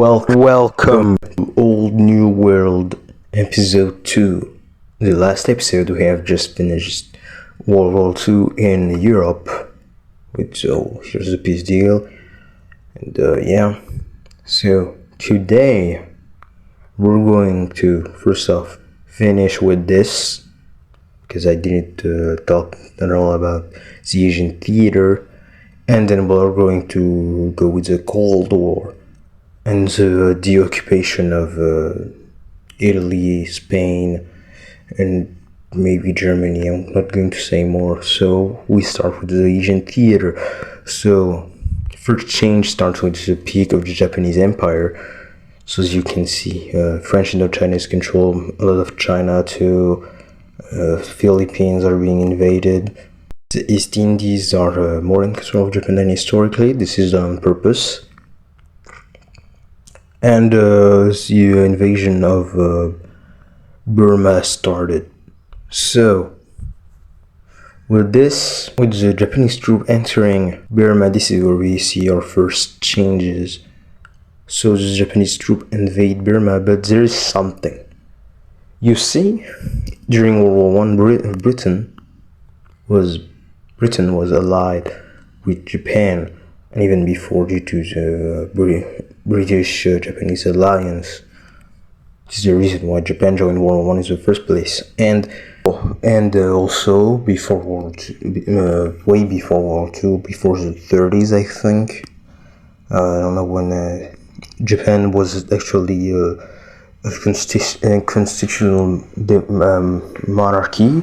Welcome to Old New World, episode 2. The last episode we have just finished World War II in Europe. So here's the peace deal. And so today we're going to first off finish with this, because I didn't talk at all about the Asian theater, and then we're going to go with the Cold War and the occupation of Italy, Spain, and maybe Germany. I'm not going to say more. So we start with the Asian theater. So first change starts with the peak of the Japanese Empire. So as you can see, French Indochinese control a lot of China too. Philippines are being invaded. The East Indies are more in control of Japan than historically. This is done on purpose. And the invasion of Burma started. So with the Japanese troop entering Burma, this is where we see our first changes. So the Japanese troop invade Burma, but there is something. You see, during World War I, Britain was allied with Japan, and even before, due to the British-Japanese alliance. This is the reason why Japan joined World War I in the first place. And also before way before World War II, before the 30s, I think. I don't know when Japan was actually a constitutional monarchy,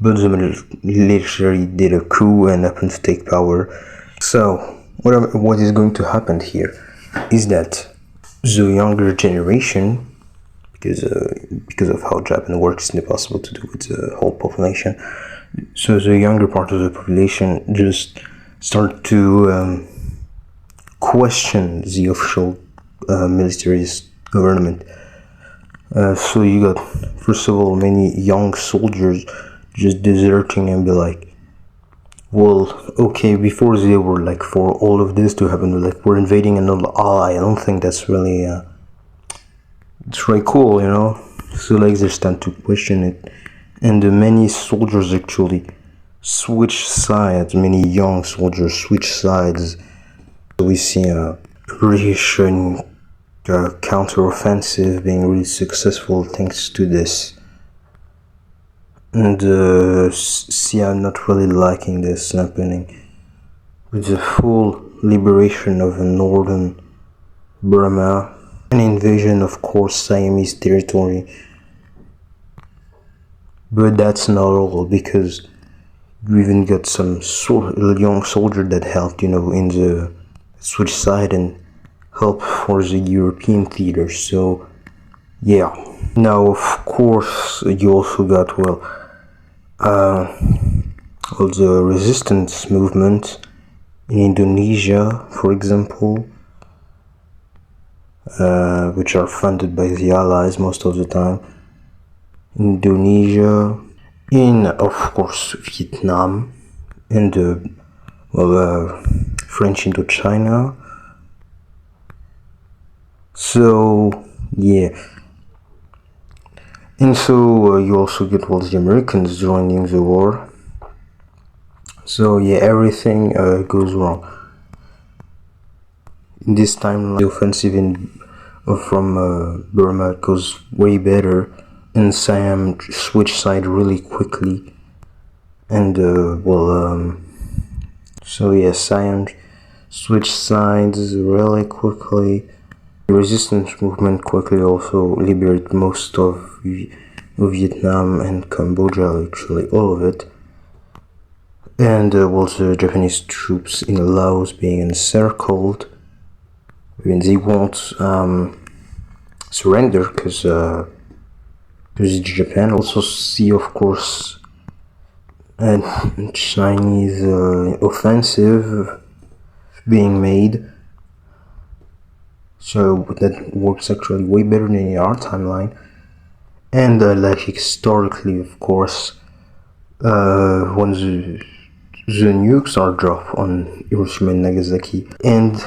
but the military did a coup and happened to take power. So what is going to happen here is that the younger generation, because of how Japan works, it's impossible to do with the whole population. So the younger part of the population just start to question the official militarist government. So you got, first of all, many young soldiers just deserting and be like, well, okay, before they were like, for all of this to happen, like, we're invading another ally. I don't think that's really it's really cool, you know. So like they start to question it, and many soldiers actually switch sides. Many young soldiers switch sides. So we see a British counter-offensive being really successful thanks to this. And I'm not really liking this happening. With the full liberation of northern Burma, an invasion, of course, Siamese territory. But that's not all, because you even got some young soldier that helped, in the switch side and help for the European theater. So yeah. Now, of course, you also got the resistance movement in Indonesia, for example, which are funded by the Allies most of the time. Indonesia, in, of course, Vietnam, and French Indochina. So yeah. And so you also get the Americans joining the war. So yeah, everything goes wrong. This time the offensive from Burma goes way better, and Siam switched side really quickly. And so yeah, Siam switched sides really quickly. The resistance movement quickly also liberated most of Vietnam and Cambodia, actually all of it. And the Japanese troops in Laos being encircled. I mean, they won't surrender because Japan. Also see, of course, a Chinese offensive being made. So that works actually way better than our timeline. And like historically, of course, when the nukes are dropped on Hiroshima and Nagasaki, and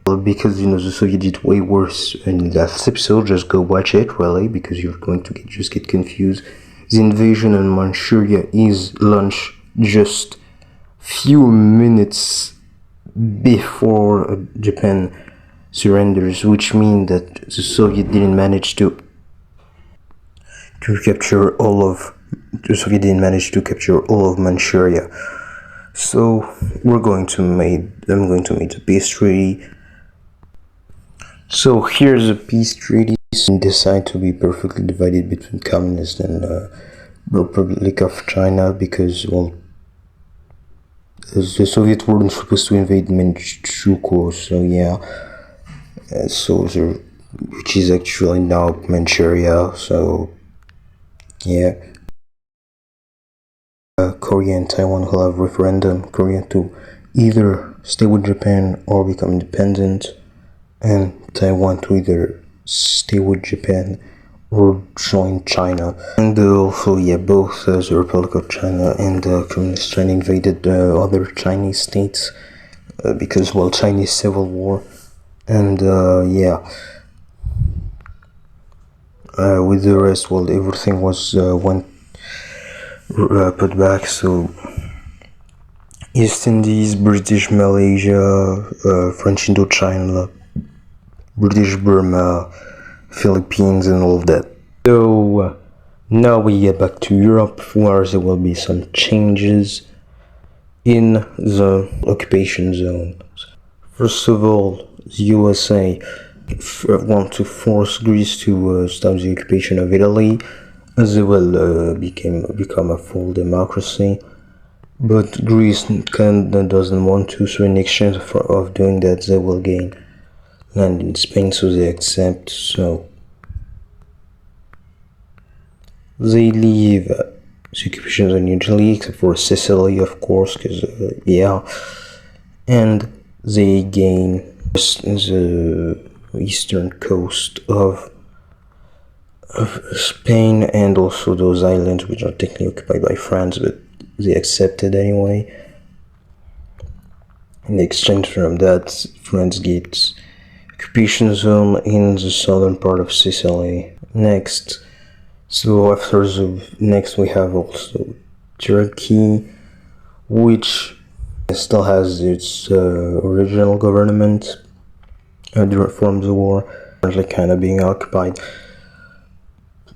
because the Soviet did way worse in the last episode. Just go watch it, really, because you're going to get confused. The invasion in Manchuria is launched just few minutes before Japan surrenders, which means that the Soviet didn't manage to capture all of Manchuria. So I'm going to make the peace treaty. So here's a peace treaty, and decide to be perfectly divided between Communist and Republic of China, because the Soviet weren't supposed to invade Manchukuo, so yeah. Which is actually now Manchuria, so yeah. Korea and Taiwan will have referendum. Korea to either stay with Japan or become independent, and Taiwan to either stay with Japan or join China. And also, both the Republic of China and Communist China invaded other Chinese states because, Chinese civil war. And with the rest, everything was put back. So East Indies, British Malaysia, French Indochina, British Burma, Philippines, and all of that. So now we get back to Europe, where there will be some changes in the occupation zone. First of all, the USA want to force Greece to stop the occupation of Italy, as it will become a full democracy. But Greece doesn't want to, so in exchange of doing that, they will gain land in Spain, so they accept. So they leave the occupation zone usually, except for Sicily, of course, because and they gain the eastern coast of Spain, and also those islands which are technically occupied by France, but they accepted anyway. In exchange from that, France gets occupation zone in the southern part of Sicily. Next we have also Turkey, which still has its original government from the war, currently kind of being occupied.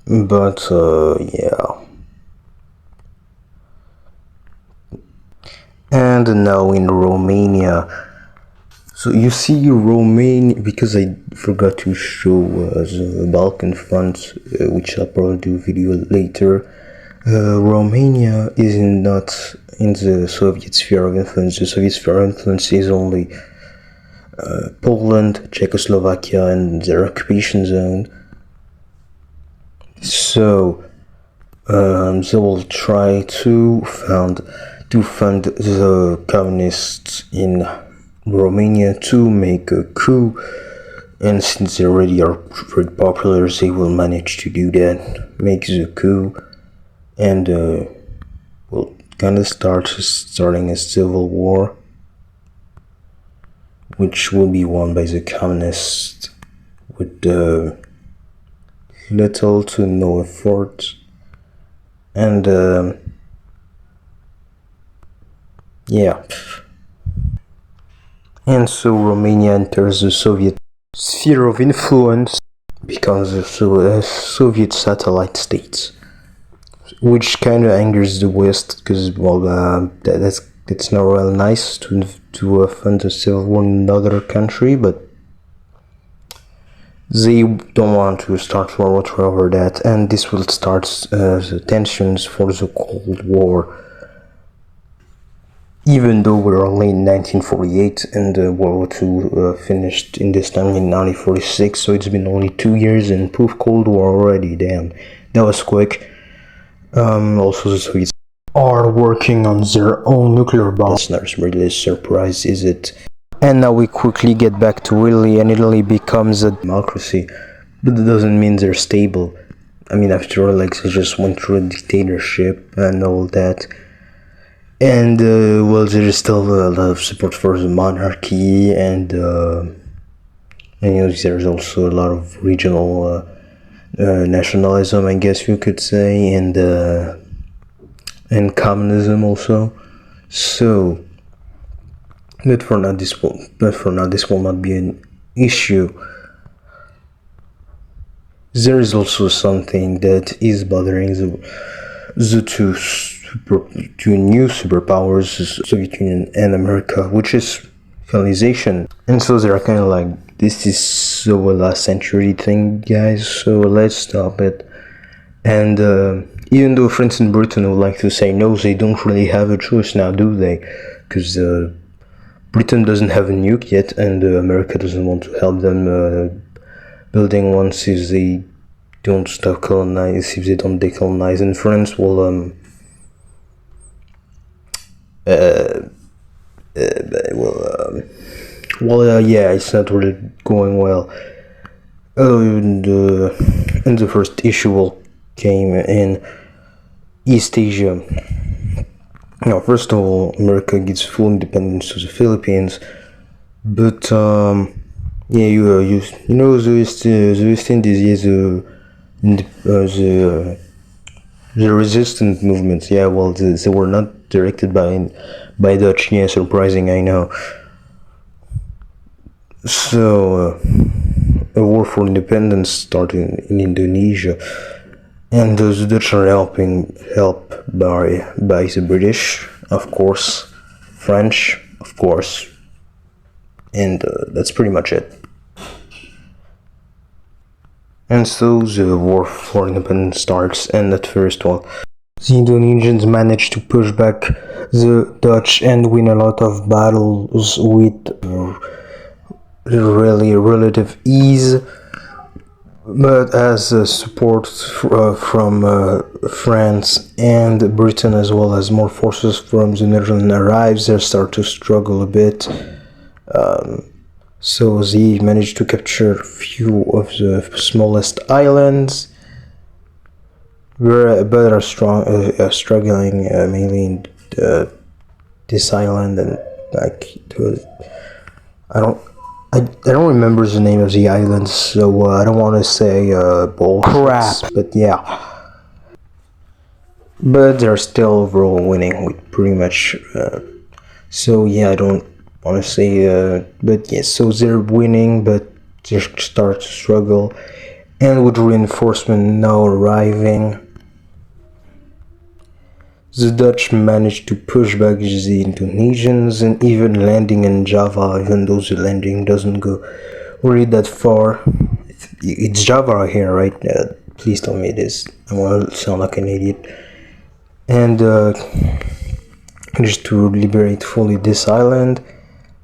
But and now in Romania. So you see Romania, because I forgot to show the Balkan front, which I'll probably do a video later. Romania is not in the Soviet sphere of influence. The Soviet sphere of influence is only Poland, Czechoslovakia, and their occupation zone. So they will try to fund the communists in Romania to make a coup, and since they already are very popular, they will manage to do that, make the coup, and will kind of starting a civil war, which will be won by the communists with little to no effort. And and so Romania enters the Soviet sphere of influence, becomes a Soviet satellite state, which kind of angers the West, because that's not real nice to fund a civil war in another country, but they don't want to start war over that, and this will start the tensions for the Cold War. Even though we're only in 1948 and World War II finished in this time in 1946, so it's been only 2 years and poof, Cold War already. Damn, that was quick. Also, the Soviets are working on their own nuclear bomb. That's not really a surprise, is it? And now we quickly get back to Italy, and Italy becomes a democracy, but that doesn't mean they're stable. I mean, after all, they just went through a dictatorship and all that. And there is still a lot of support for the monarchy, and And there's also a lot of regional nationalism, I guess you could say, and communism also. So, but for now, this will not be an issue. There is also something that is bothering the two new superpowers, Soviet Union and America, which is colonization. And so they're kind of like, this is so a last century thing, guys, so let's stop it. And even though France and Britain would like to say no, they don't really have a choice now, do they? Because Britain doesn't have a nuke yet, and America doesn't want to help them building one if they don't stop colonize, if they don't decolonize. And France will yeah, it's not really going well. And the first issue came in East Asia. Now, first of all, America gives full independence to the Philippines, but yeah, you know the West Indies, the resistance movements. Yeah, well, they were not directed by Dutch. Yeah, surprising, I know. So a war for independence started in Indonesia, and the Dutch are helped by the British, of course, French, of course, and that's pretty much it. And so the war for independence starts, and at first, well, the Indonesians managed to push back the Dutch and win a lot of battles with really relative ease. But as support from France and Britain, as well as more forces from the Netherlands arrives, they start to struggle a bit. So they managed to capture a few of the smallest islands, but are struggling mainly in this island, and like I don't remember the name of the island, so I don't want to say bullshit, but yeah. But they're still overall winning with pretty much. So yeah, I don't want to say, but yes. So they're winning, but they start to struggle, and with reinforcement now arriving, the Dutch managed to push back the Indonesians, and even landing in Java, even though the landing doesn't go really that far. It's Java here, right? Please tell me it is. I want to sound like an idiot. And just to liberate fully this island,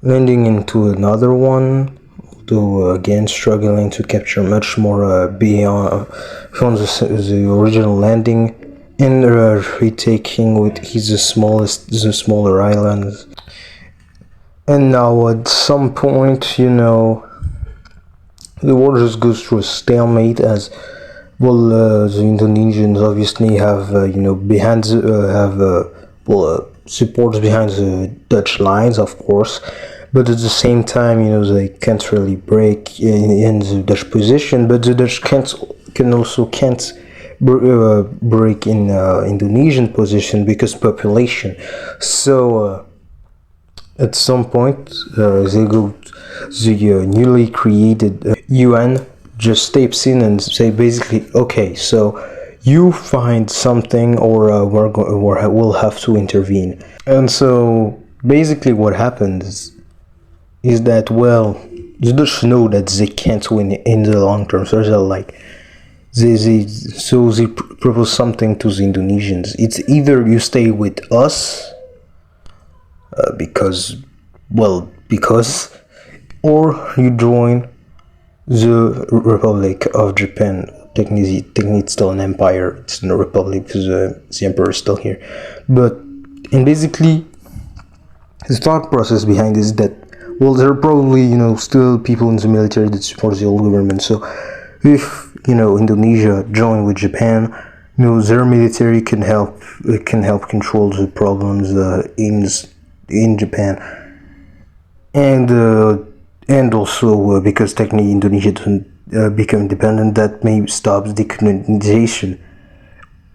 landing into another one, although again struggling to capture much more beyond from the original landing, and retaking with the smaller islands. And now at some point, you know, the war just goes through a stalemate, as well. The Indonesians obviously have supports behind the Dutch lines, of course, but at the same time, you know, they can't really break in the Dutch position, but the Dutch can't break in Indonesian position because population. So at some point, the newly created UN just steps in and say basically, okay, so you find something, or we'll have to intervene. And so basically what happens is that, well, the Dutch know that they can't win in the long term, so they're like, they propose something to the Indonesians. It's either you stay with us because, or you join the Republic of Japan. Technically it's still an empire. It's not a republic because the emperor is still here. And basically, the thought process behind this is that, well, there are probably, you know, still people in the military that support the old government. So if, you know, Indonesia join with Japan, you know, their military can help control the problems in Japan, and and also because technically Indonesia doesn't become independent, that may stop the colonization.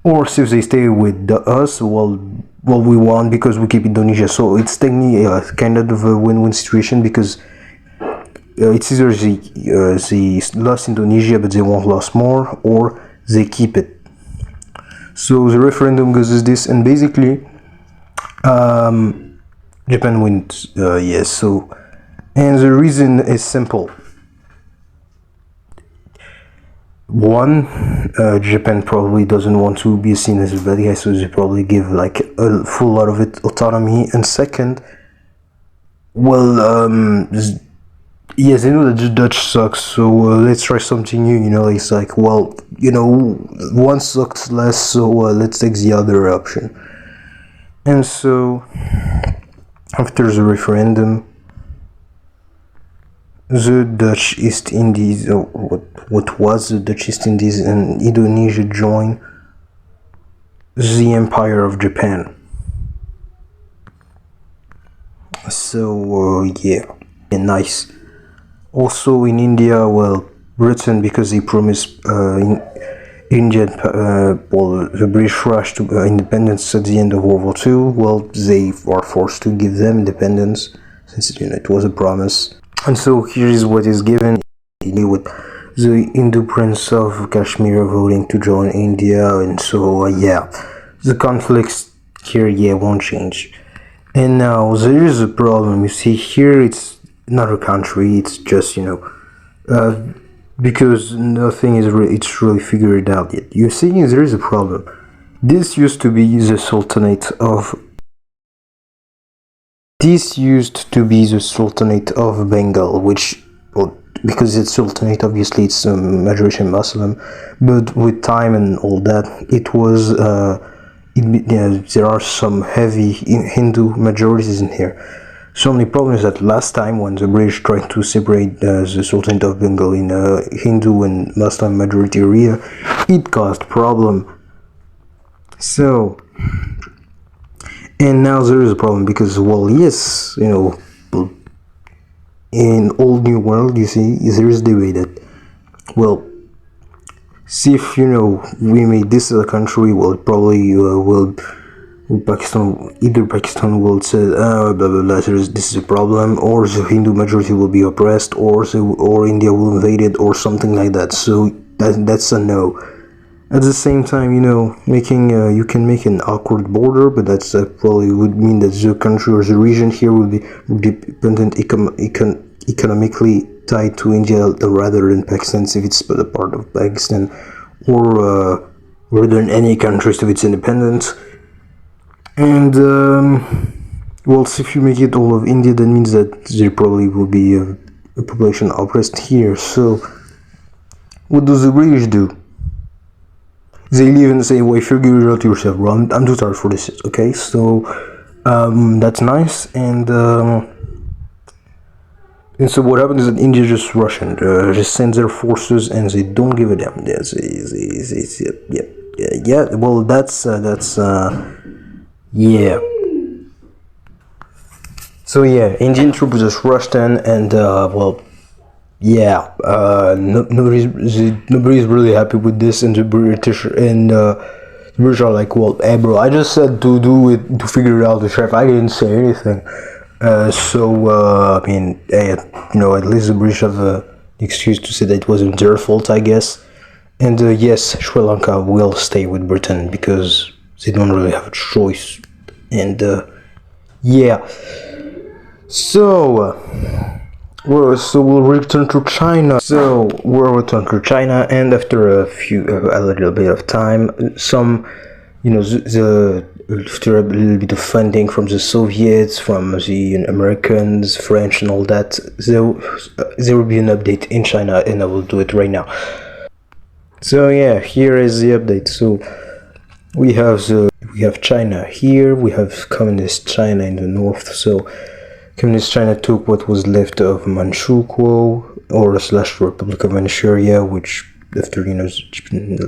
Or if they stay with us, well, we won because we keep Indonesia. So it's technically kind of a win-win situation, because it's either they lost Indonesia but they won't lose more, or they keep it. So the referendum goes as this, and basically Japan wins. Yes. So, and the reason is simple. One, Japan probably doesn't want to be seen as a bad guy, so they probably give like a full lot of it autonomy. And second, well, yes, they know that the Dutch sucks, so let's try something new. You know, it's like, well, you know, one sucks less, so let's take the other option. And so, after the referendum, the Dutch East Indies, or what was the Dutch East Indies, and Indonesia joined the Empire of Japan. So yeah, nice. Also in India, well, Britain, because they promised India, well, the British rushed to independence at the end of World War II. Well, they are forced to give them independence, since it was a promise. And so here is what is given, with the Hindu Prince of Kashmir voting to join India, and so yeah, the conflicts here won't change. And now there is a problem. You see, here it's not a country, it's just because nothing is really figured out yet. You see, there is a problem. This used to be the Sultanate of Bengal, which, well, because it's Sultanate, obviously it's a majority Muslim, but with time and all that, it was there are some heavy Hindu majorities in here. So only problem is that last time, when the British tried to separate the Sultanate of Bengal in a Hindu and Muslim majority area, it caused problem. So, and now there is a problem, because, well, yes, in old new world, you see, there is debate that, well, see if we made this as a country, well, probably will Pakistan will say blah blah blah, this is a problem, or the Hindu majority will be oppressed, or India will invade it, or something like that. So that's a no. At the same time, making you can make an awkward border, but that's probably would mean that the country or the region here would be dependent economically tied to India rather than Pakistan if it's a part of Pakistan, or rather than any country if it's independent. And well, so if you make it all of India, that means that there probably will be a population oppressed here. So what does the British do? They leave and say, well, figure it out yourself, bro. I'm too tired for this, okay? So that's nice. And so what happens is that India just just sends their forces, and they don't give a damn. Yeah. Well, that's yeah. So yeah, Indian troops just rushed in, and well, yeah. Nobody's really happy with this, and the British are like, well, hey, bro, I just said to do it, to figure it out, the chef. I didn't say anything. I mean, at least the British have the excuse to say that it wasn't their fault, I guess. And yes, Sri Lanka will stay with Britain because they don't really have a choice. And yeah. So we'll return to China. So we'll return to China, and after a little bit of time, after a little bit of funding from the Soviets, from the Americans, French, and all that, there will be an update in China, and I will do it right now. So yeah, here is the update. So we have China here. We have Communist China in the north. So Communist China took what was left of Manchukuo, or / Republic of Manchuria, which after Japan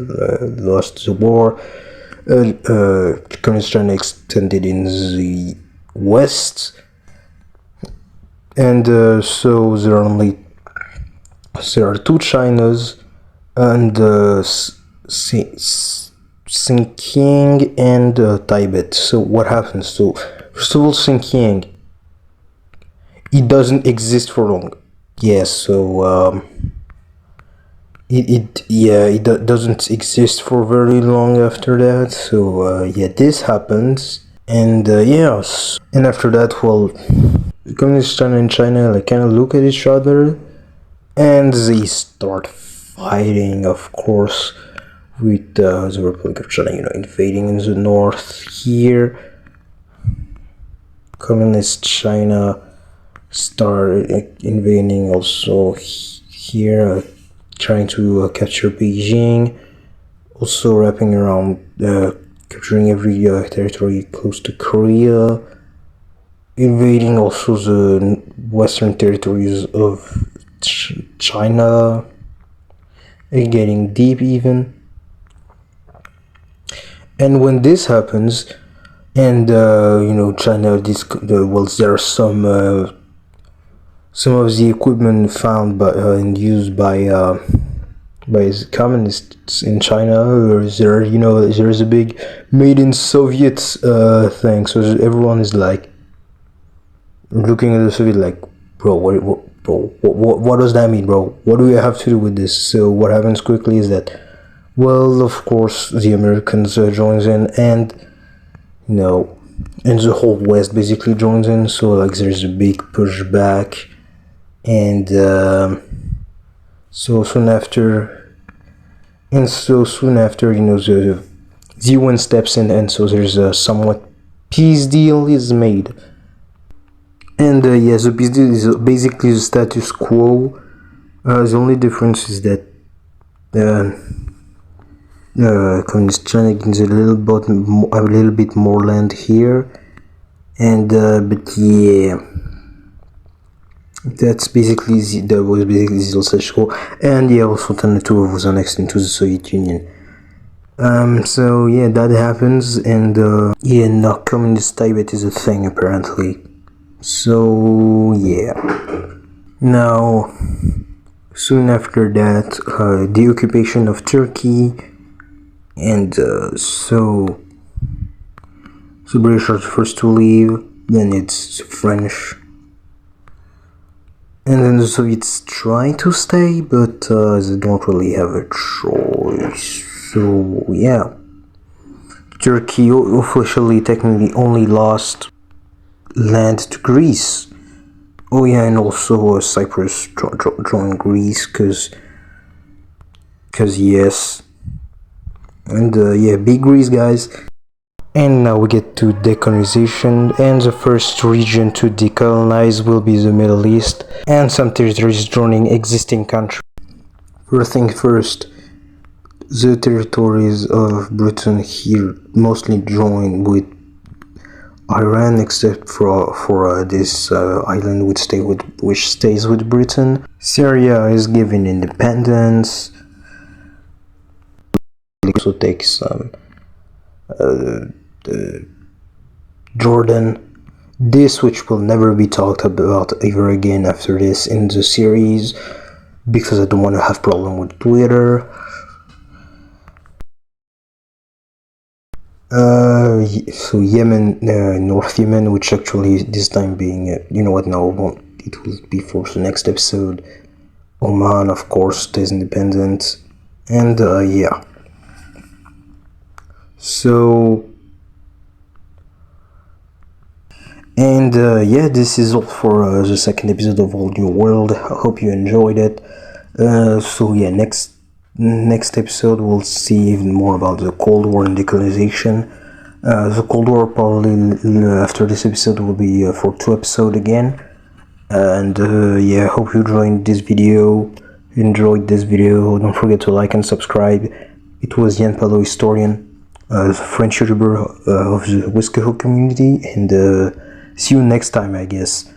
lost the war. Communist China extended in the west, and so there are two Chinas, and Xinjiang and Tibet. So what happens? So first of all, Xinjiang, it doesn't exist for long. Yes, so it doesn't exist for very long after that. So yeah, this happens, and yes, and after that, well, Communist China and China like kind of look at each other, and they start fighting, of course, with the Republic of China, invading in the north here. Communist China started invading also here, trying to capture Beijing, also wrapping around capturing every territory close to Korea, invading also the western territories of China, and getting deep even. And when this happens, and China, there are some of the equipment found by and used by the communists in China. There's a big made in Soviet thing. So everyone is like looking at the Soviet like, bro, what does that mean, bro? What do we have to do with this? So what happens quickly is that, well, of course, the Americans joins in, and and the whole West basically joins in. So like there's a big pushback, and so soon after, the UN steps in, and so there's a somewhat peace deal is made. And yes, the peace deal is basically the status quo. The only difference is that Communist China gains a little bit more land here, and but yeah, that's basically the status quo. And yeah, also Alternative was annexed into the Soviet Union. So yeah, that happens, and yeah, now Communist Tibet is a thing apparently. So yeah, now soon after that, the occupation of Turkey, and so British are the first to leave, then it's the French, and then the Soviets try to stay, but they don't really have a choice. So yeah, Turkey officially technically only lost land to Greece. Oh yeah, and also Cyprus joined Greece, cause yes, and yeah, big Greece, guys. And now we get to decolonization, and the first region to decolonize will be the Middle East, and some territories joining existing countries. First thing first, the territories of Britain here mostly join with Iran, except for this island which stays with Britain. Syria is given independence. It also takes Jordan. This, which will never be talked about ever again after this in the series, because I don't want to have problem with Twitter. So Yemen, North Yemen, which actually this time being, no, it will be for the next episode. Oman, of course, stays independent, and yeah. So, and yeah, this is all for the second episode of All New World. I hope you enjoyed it. So yeah, next episode we'll see even more about the Cold War and decolonization. The Cold War probably after this episode will be for 2 episodes again. And yeah, I hope you enjoyed this video. Don't forget to like and subscribe. It was Yann Palot, historian, a French YouTuber of the Whiskey Hook community, and see you next time, I guess.